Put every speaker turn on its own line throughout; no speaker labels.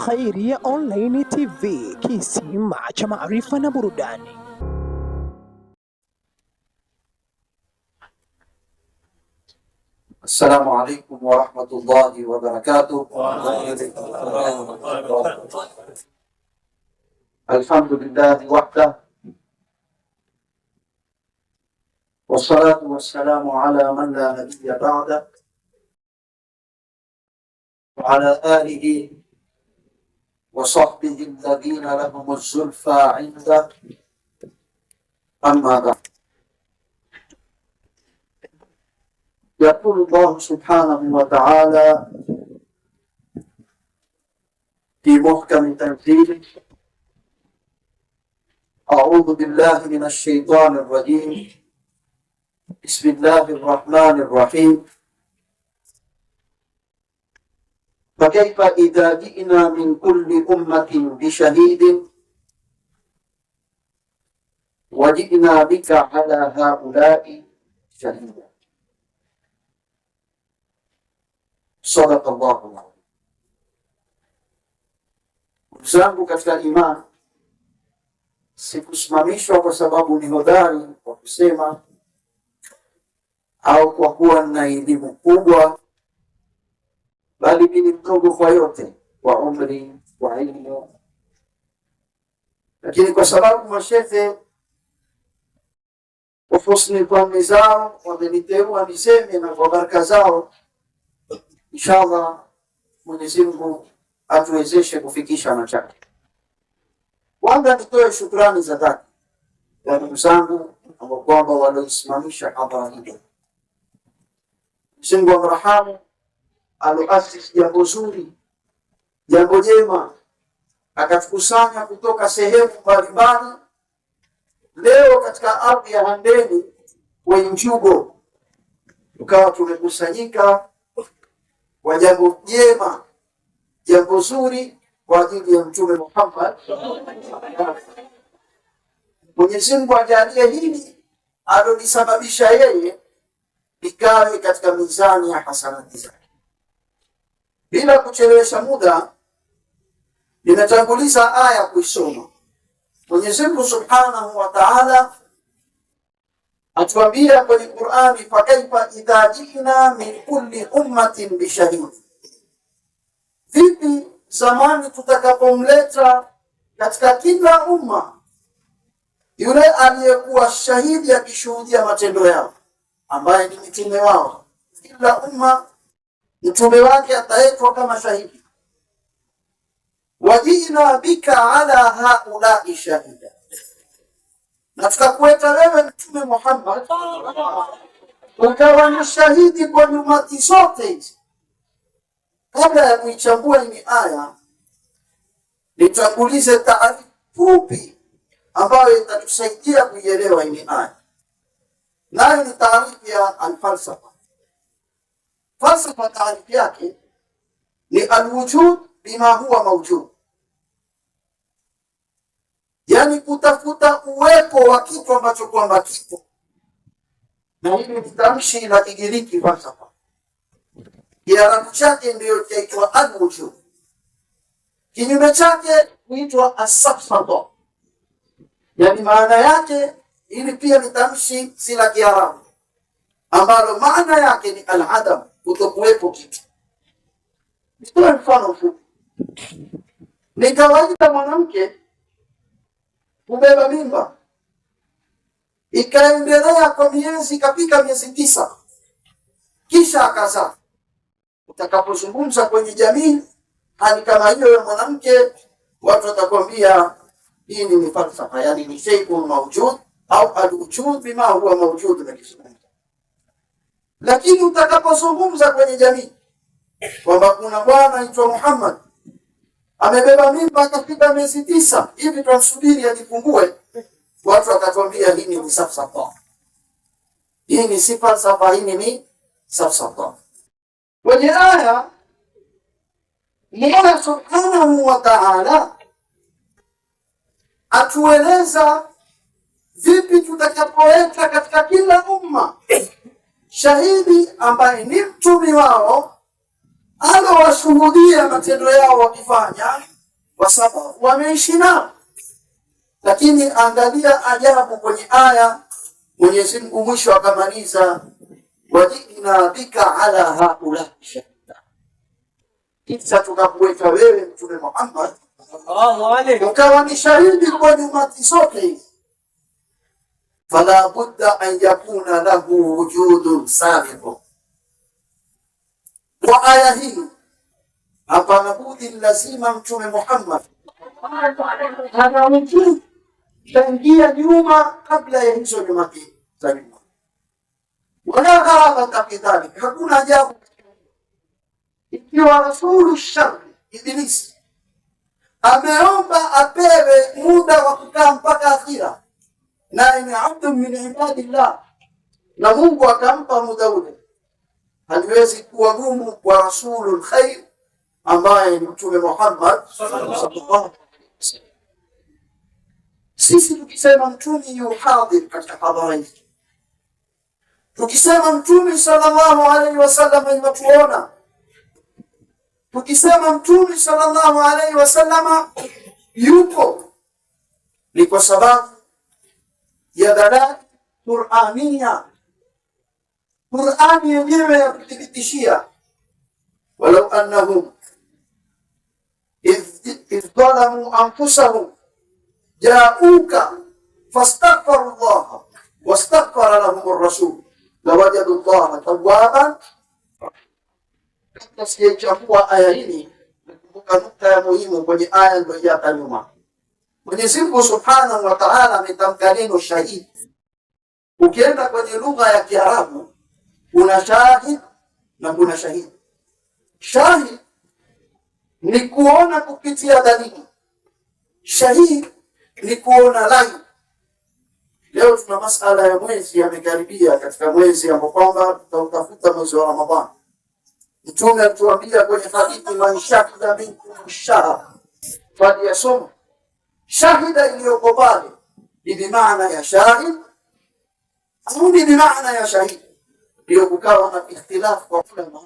Khairia Online TV, kisima cha maarifa na burudani.
Assalamu alaikum warahmatullahi wabarakatuh. Alhamdulillahi wahdah, wassalatu wassalamu ala man la nabiyya ba'da, wa ala alihi wa sahbihi alladhina lahum az-zulfa 'inda, amma ba'd. يقول الله سبحانه وتعالى في محكم تنزيله: أعوذ بالله من الشيطان الرجيم، بسم الله الرحمن الرحيم. فكيف إذا جئنا من كل أمة بشهيد وجئنا بك على هؤلاء شهيدا. Sadaqallahu alazim. Ndugu zangu katika imani, sikusimamishwa kwa sababu ni hodari kwa kusema au kwa kuwa na elimu kubwa, bali ni mdogo kwa yote, kwa umri, kwa ilmu, lakini kwa sababu mashehe kwa husni dhanni zao wameniteua niseme, na kwa baraka zao inshallah Mwenyezi Mungu atuwezeshe kufikisha machache. Kwanza nitoe shukrani za dhati kwa ndugu zangu ambao kwamba waliosimamisha hadhara hii. Mwenyezi Mungu amrahamu, aloasisi jambo zuri, jambo jema, akatukusanya kutoka sehemu mbalimbali leo katika ardhi ya Handeni kwenye Njugo, tukawa tumekusanyika kwa jambo jema, jambo zuri kwa ajili ya Mtume Muhammad. Mwenyezi Mungu ajalie hili alolisababisha yeye likawe katika mizani ya hasanati zake. Bila kuchelewesha muda, ninatanguliza aya kuisoma. Mwenyezi Mungu Subhanahu wa Ta'ala atuambia kwenye Qur'ani: fakaifa idha jina min kulli ummatin bishahid, vipi zamani tutakapomleta katika kila umma yule aliyekuwa shahidi akishuhudia matendo yao, ambaye ni mtume wao. Kila umma mtume wake ataitwa kama shahidi. Wajina bika ala haulai shahida, na tukakueta wewe Mtume Muhammad ukawa ni shahidi kwa umati zote hizi. Kabla ya kuichambua hii aya, nitangulize taarifa fupi ambayo itatusaidia kuielewa hii aya, nayo ni taarifa ya alfalsafa. Falsafa taarifa yake ni alwujud bima huwa mawjud, yani kutafuta uwepo wa kitu ambacho kwamba kipo. Na hili ni tamshi la Kigiriki falsafa. Kiarabu chake ndio chaitwa al-wujud. Kinyume chake huitwa as-safsata. Yani maana yake ili pia ni tamshi si la Kiarabu, ambalo maana yake ni al-adam, kutokuwepo kitu. Nitoe mfano mfupi. Ni kawaida mwanamke kubeba mimba ikaendelea kwa miezi, ikafika miezi 9, kisha akazaa. Utakapozungumza kwenye jamii hali kama hiyo ya mwanamke, watu watakwambia hii ni falsafa, yani ni shay'un mawjud au al-wujud bima huwa mawjud na Kiswahili. Lakini utakapozungumza kwenye jamii kwamba kuna bwana anaitwa Muhammad amebeba mimba akafika miezi 9, hivi tunasubiri ajifungue, watu wakatuambia hii ni falsafa. Hii ni si falsafa, hii ni falsafa. Kwenye aya Allah Subhanahu wa Ta'ala atueleza vipi tutakapoweka katika kila umma shahidi ambaye ni mtume wao watawashuhudia matendo yao wakifanya, kwa sababu wameishi nao. Lakini angalia ajabu kwenye aya, Mwenyezi Mungu mwisho akamaliza, wajina bika ala haula shahida, kisha tukakuweka wewe Mtume Muhammad ukawa ni shahidi kwa umati zote hizi. Fala budda an yakuna lahu wujudun sabiq. Kwa aya hii hapana budi, lazima Mtume Muhammad ana wujud tangia nyuma, kabla ya hizo nyuma za nyuma. Wala gharabata fi dhalik, hakuna ajabu ikiwa rasulu shari Ibilisi ameomba apewe muda wa kukaa mpaka akhira, naye ni abdu min ibadillah, na Mungu akampa muda ule. Haliwezi kuwa gumu kwa rasulul khair ambaye ni Mtume Muhammad sallallahu alaihi wasallam. Sisi tukisema mtume yu hadhir katika hadhara hii, tukisema mtume sallallahu alaihi wasallam inatuona, tukisema mtume sallallahu alaihi wasallam yupo, ni kwa sababu ya dalail Qur'ania. Qur'ani yenyewe ya kuthibitishia, walau annahum idh dhalamu anfusahum jauka fastaghfaru Allah wastaghfara lahum ar-rasul lawajadu Allah tawwaban. Sijachambua aya hii, nakumbuka nukta ya muhimu kwenye aya iliyoja nyuma. Mwenyezi Mungu Subhanahu wa Ta'ala ametamka neno shahidi. Ukienda kwenye lugha ya Kiarabu kuna shahid na kuna shahidi. Shahid ni kuona kupitia dalili, shahidi ni kuona live. Leo tuna masala ya mwezi yamekaribia, katika mwezi ambao kwamba tutautafuta mwezi wa Ramadhani. Mtume alituambia kwenye hadithi, man shahida minkum shahra falyasum. Shahida iliyoko pale ni bimaana ya shahid au ni bimaana ya shahidi? Ndio kukawa na ikhtilafu kwa ulama.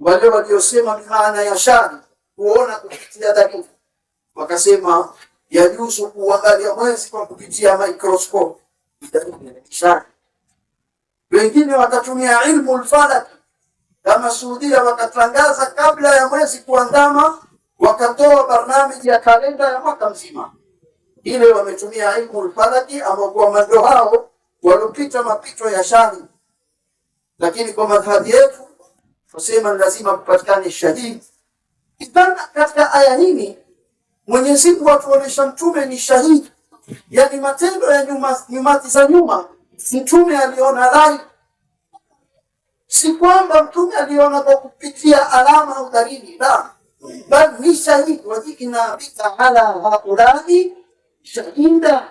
Wale waliosema bimaana ya shahid, kuona kupitia dalili, wakasema yajuzu kuangalia mwezi kwa kupitia microscope, shahid. Wengine watatumia ilmu al-falak, kama Saudia wakatangaza kabla ya mwezi kuandama, wakatoa barnamiji ya kalenda ya mwaka mzima. Ile wametumia ilmu al-falaki, ambao kwa mando hao walopita mapito ya shahid. Lakini kwa madhhabi yetu tusema lazima kupatikane shahidi. Idhan katika aya hii Mwenyezi Mungu atuonesha mtume ni shahidi, yani matendo ya nyumati za nyuma mtume aliona rai. Si kwamba mtume aliona kwa kupitia alama au dalili, la, bali ni shahidi. Wajina bika ala haulai shahida.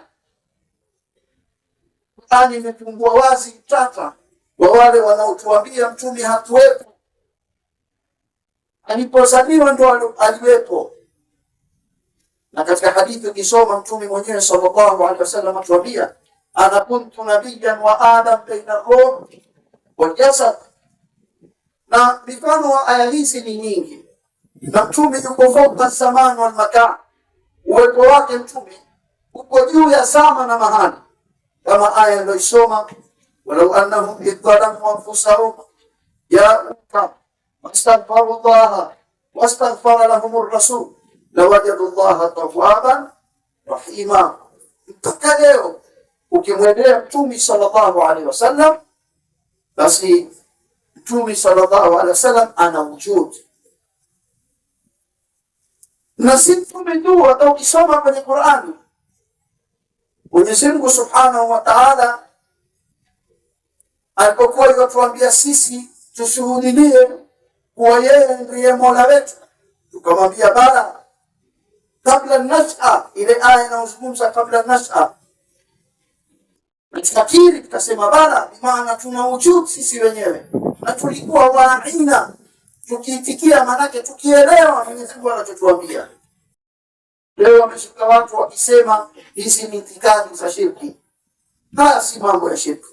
Qur'ani imefungua wazi tata wa wale wanaotuambia mtume hatuwepo, alipozaliwa ndo aliwepo. Na katika hadithi ukisoma mtume mwenyewe sallallahu alaihi wasallam atuambia, ana kuntu nabiyyan wa adam baina ruh wal jasad. Na mifano wa aya hizi ni nyingi, na mtume yuko fauka zaman wal makan. Uwepo wake mtume uko juu ya zama na mahali, kama aya iliyosoma, walau annahum idhalamu anfusahum ja'uka wastaghfaru Allah wastaghfara lahum ar-rasul lawajadu Allah tawwaban rahima. Mpaka leo ukimwendea mtume sallallahu alaihi wasallam, basi mtume sallallahu alaihi wasallam ana wujud. Na si mtume tu, hata ukisoma kwenye Qur'ani Mwenyezi Mungu Subhanahu wa Ta'ala alipokuwa yuatuambia sisi tushuhudie kuwa yeye ndiye Mola wetu, tukamwambia bala kabla nasha. Ile aya inayozungumza kabla nasha, tutakiri tukasema bala, maana tuna wujud sisi wenyewe na tulikuwa waina, tukiitikia manake tukielewa Mwenyezi Mungu anachotuambia. Leo wameshuka watu wakisema hizi ni itikadi za shirki. Haya si mambo ya shirki.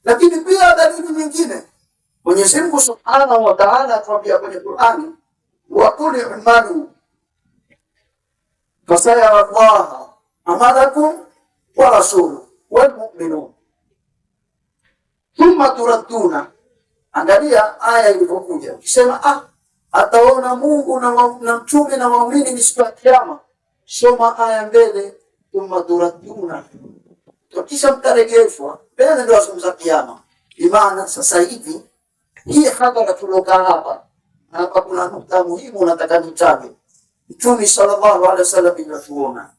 Lakini pia dalili nyingine, Mwenyezi Mungu Subhanahu wa Ta'ala atuambia kwenye Qur'ani, wa qul i'malu fasayara Allaha amalakum wa rasuluhu wal mu'minun thumma turadduna. Angalia aya ilivyokuja, ukisema ataona Mungu na mtume na waumini ni siku ya Kiyama, soma aya mbele, thumma turadduna, kisha mtaregeshwa mbele, ndio azungumza Kiyama. Imana sasa hivi hii hadhara tulokaa hapa kuna nukta muhimu nataka nitaje. Mtume sallallahu alaihi wasallam inatuona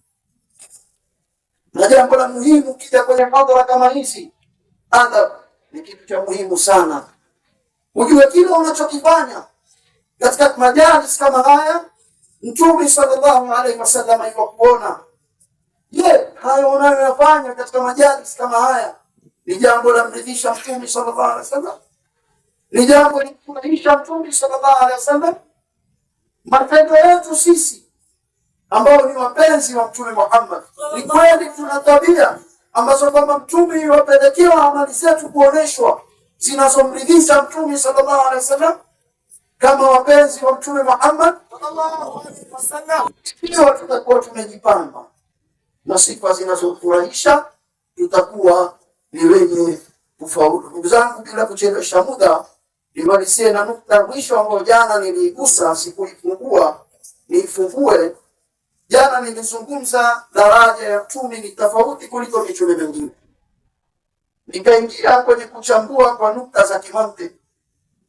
na jambo la muhimu. Kija kwenye hadhara kama hizi, adab ni kitu cha muhimu sana. Ujue kile unachokifanya katika majalis kama haya, Mtume sallallahu alaihi wasallam yukuona. Je, hayo unayoyafanya katika majalis kama haya ni jambo la mridhisha Mtume sallallahu alaihi wasallam? Ni jambo la kumridhisha Mtume sallallahu alaihi wasallam? Matendo yetu sisi ambao ni wapenzi wa Mtume Muhammad, ni kweli tuna tabia ambazo kwamba Mtume yuwapelekewa amali zetu kuoneshwa zinazomridhisha Mtume sallallahu alaihi wasallam? Kama wapenzi wa Mtume Muhammad sallallahu alaihi wasallam, hiyo tutakuwa tumejipamba na sifa zinazofurahisha, tutakuwa ni wenye kufaulu. Ndugu zangu, bila kuchelewesha muda, nimalizie na nukta mwisho ambayo jana niliigusa, sikuifungua, niifungue. Jana nilizungumza daraja ya Mtume ni tofauti kuliko mitume mingine. Nikaingia kwenye kuchambua kwa nukta za kimantiki,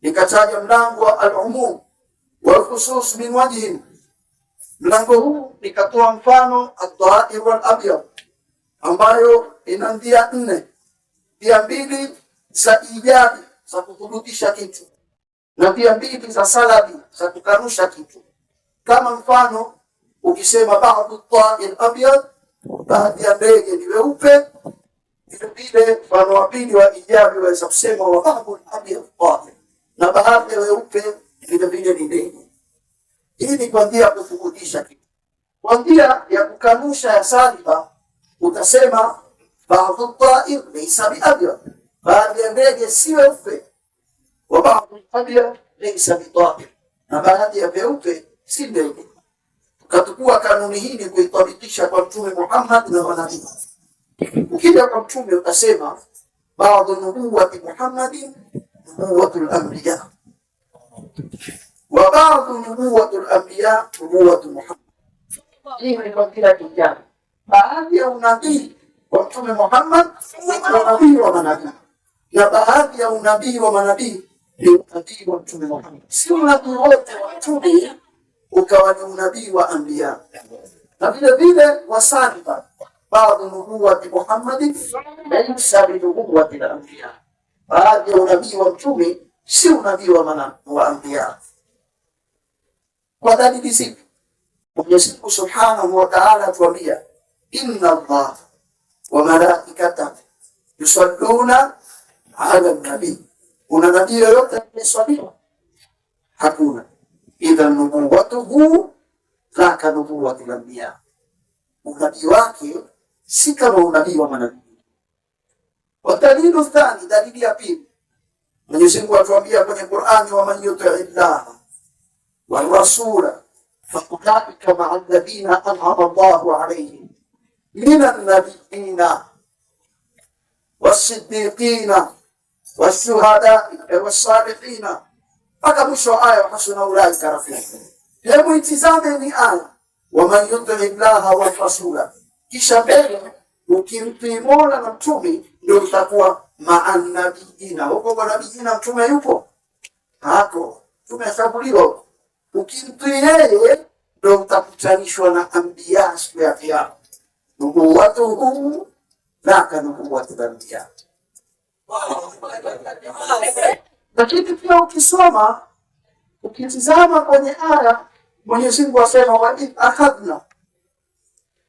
nikataja mlango wa al-umum wal khusus min wajhin. Mlango huu nikatoa mfano at-tahir wal abyad, ambayo ina njia 4, njia 2 za ijabi za kuthibitisha kitu na njia 2 za salabi za kukanusha kitu. Kama mfano ukisema ba'd at-tahir abyad, baadhi ya ndege ni weupe, vile mfano wa pili wa ijabi waweza kusema wa ba'd al-abyad tahir, na baadhi ya weupe vile ni ndege. Hii ni kwa njia ya kuthibitisha kitu. Kwa njia ya kukanusha ya saliba utasema ba'd at-ta'ir laysa bi'abyad, baadhi ya ndege si weupe, wa ba'd al-abyad laysa bita'ir, na baadhi ya weupe si ndege. Tukatukua kanuni hii ni kuithibitisha kwa Mtume Muhammad na manabii. Ukija kwa Mtume utasema ba'd nubuwati Muhammadin nubuwatul anbiya wa ba'd nubuwatul anbiya nubuwatu Muhammad. Hii ni kwa kila kijana. Baadhi ya unabii wa Mtume Muhammad ni unabii wa manabii, na baadhi ya unabii wa manabii ni unabii wa Mtume Muhammad. Si unabii wote wa Mtume ukawa ni unabii wa anbiya. Na vile vile wasaliba baadhi nubuwati Muhammadin laysa bi nubuwati al-anbiya, baadhi ya unabii wa Mtume si unabii wa anbiya. Kwa dalili zipi? Mwenyezi Mungu Subhanahu wa Ta'ala atuambia inna Allah wa malaikatahu yusalluna ala nabii. Una nabii yoyote anayeswaliwa? Hakuna. Idha nubuwatuhu la ka nubuwati al-anbiya, unabii wake si kama unabii wa manabii. Wa dalilu thani, dalili ya pili, Mwenyezi Mungu atuambia kwenye Qur'ani, wa man yuti Allah wa rasula فأولئك مع الذين أنعم الله عليهم من النبيين والصديقين والشهداء والصالحين. Mpaka mwisho wa aya, hasuna ulaika rafiqa. Hebu itizame ni aya waman yuti llaha wa rasula, kisha mbele ukimtii Mola na mtume ndio utakuwa maa nabiina. Huko kwa nabiina mtume yupo hako, mtume achaguliwa. Ukimtii yeye ndio utakutanishwa na anbiya siku ya Kiyama. Nubuwatuhu la ka nubuwati al-anbiya. Lakini pia ukisoma ukitizama kwenye aya, Mwenyezi Mungu asema wa idh akhadna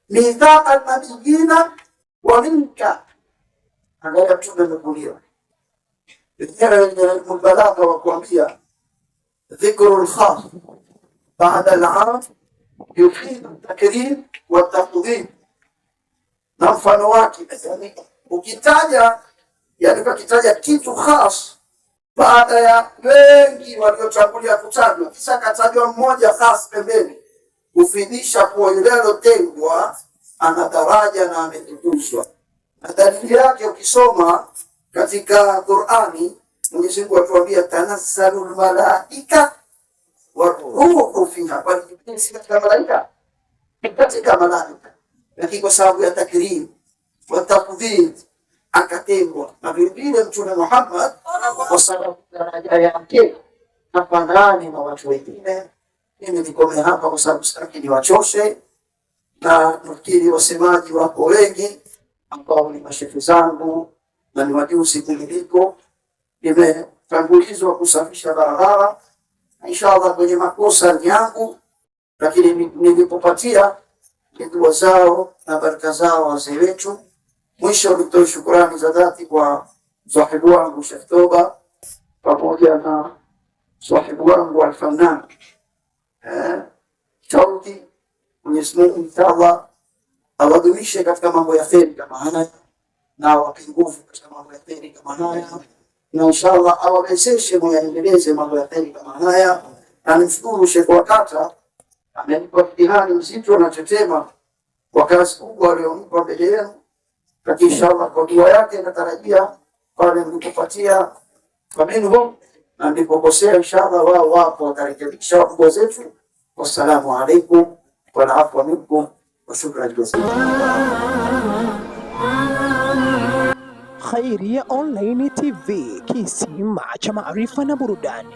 mithaqa an-nabiyina wa minka. Angalia mtume amekuliwa wenyewe mbalagha wa kuambia dhikru al-khas ba'da al-'am yufid at-takrim wa at-taqdim, na mfano wake ukitaja, yani ukitaja kitu khas baada ya wengi waliotangulia kutajwa, kisha katajwa mmoja hasa pembeni kufidisha kuwa yule alotengwa ana daraja na ametukuzwa. Na dalili yake ukisoma katika Qur'ani, Mwenyezi Mungu atuambia tanazzalul malaika waruhu fiha, walipesi katika malaika, katika malaika, lakini kwa sababu ya takrim wa takdhib akatengwa. Na vile Mtume Muhammad kwa sababu daraja yake hafanani na watu wengine. Mimi nikome hapa kwa sababu sitaki niwachoshe, na nafikiri wasemaji wako wengi ambao ni mashefu zangu na ni wajuzi kuniliko. Nimetangulizwa kusafisha barabara, inshallah kwenye makosa ni yangu, lakini nilipopatia dua zao na baraka zao wazee wetu. Mwisho nitoe shukrani za dhati kwa sahibu wangu Sheikh Toba pamoja na sahibu wangu Al-Fannan Sauti. Mwenyezi Mungu inshallah awadumishe katika mambo ya kheri kama haya, na awape nguvu katika mambo ya kheri kama haya, na inshallah awawezeshe muyaendeleze mambo ya kheri kama haya. Na nimshukuru Sheikh wa Kata, amenipa mtihani mzito na tetema kwa kazi kubwa aliyonipa mbele yenu, lakini inshallah kwa dua yake natarajia pale mlipopatia kwa minhum na mlipokosea inshallah wao wapo watarekebisha wakubwa zetu. Wassalamu alaikum wal afwa minkum wa shukran jazilan.
Khairia Online TV, kisima cha maarifa na burudani.